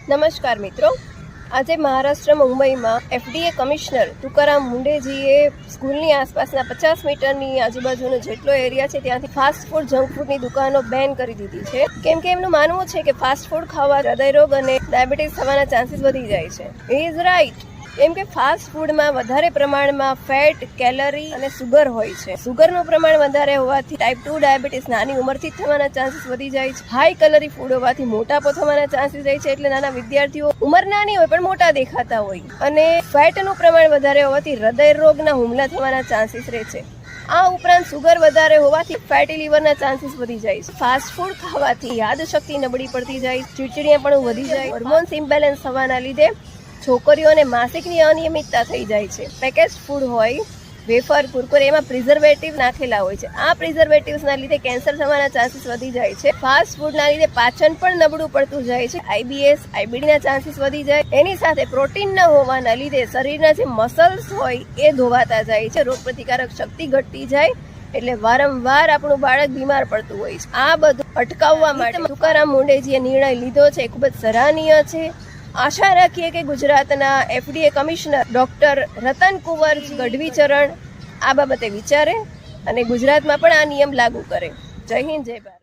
નમસ્કાર મિત્રો, આજે મહારાષ્ટ્ર મુંબઈમાં એફડીએ કમિશનર તુકારામ મુંડેજીએ સ્કૂલની આસપાસના 50 મીટરની આજુબાજુનો જેટલો એરિયા છે ત્યાંથી ફાસ્ટ ફૂડ જંક ફૂડની દુકાનો બેન કરી દીધી છે, કેમ કે એમનું માનવું છે કે ફાસ્ટ ફૂડ ખાવા હૃદયરોગ અને ડાયાબિટીસ થવાના ચાન્સીસ વધી જાય છે. ઇઝ રાઈટ, કેમ કે ફાસ્ટ ફૂડમાં વધારે પ્રમાણમાં ફેટ, કેલરી અને સુગર હોય છે. સુગરનું પ્રમાણ વધારે હોવાથી ટાઈપ 2 ડાયાબિટીસ નાની ઉંમરથી જ થવાના ચાન્સીસ વધી જાય છે. હાઈ કેલરી ફૂડ હોવાથી મોટાપો થવાના ચાન્સીસ રહે છે, એટલે નાના વિદ્યાર્થીઓ ઉંમર નાની હોય પણ મોટા દેખાતા હોય. અને ફેટનું પ્રમાણ વધારે હોવાથી હૃદય રોગના હુમલા થવાના ચાન્સીસ રહે છે. આ ઉપરાંત સુગર વધારે હોવાથી ફેટી લીવરના ચાન્સીસ વધી જાય છે. ફાસ્ટ ફૂડ ખાવાથી યાદશક્તિ નબળી પડતી જાય, ચીડચીડિયાપણું વધી જાય, હોર્મોન્સ ઇમ્બેલેન્સ થવાના લીધે છોકરીઓને માસિકની અનિયમિતતા થઈ જાય છે. પેકેજ ફૂડ હોય, વેફર, કુરકુરે, એમાં પ્રિઝર્વેટિવ નાખેલા હોય છે. આ પ્રિઝર્વેટિવ્સના લીધે કેન્સર થવાના ચાન્સીસ વધી જાય છે. ફાસ્ટ ફૂડના લીધે પાચન પણ નબળું પડતું જાય છે. આઈબીએસ, આઈબીડીના ચાન્સીસ વધી જાય. એની સાથે પ્રોટીન ન હોવાના લીધે શરીરના જે મસલ્સ હોય એ ધોવાતા જાય છે. રોગપ્રતિકારક શક્તિ ઘટતી જાય, એટલે વારંવાર આપણું બાળક બીમાર પડતું હોય છે. આ બધું અટકાવવા માટે તુકારામ મુંડેજીએ નિર્ણય લીધો છે, ખૂબ જ સરાહનીય છે. આશા રાખીએ કે ગુજરાતના એફડીએ કમિશનર ડોક્ટર રતન કુંવર ગઢવી ચરણ આ બાબતે વિચારે અને ગુજરાતમાં પણ આ નિયમ લાગુ કરે. જય હિન્દ, જય ભારત.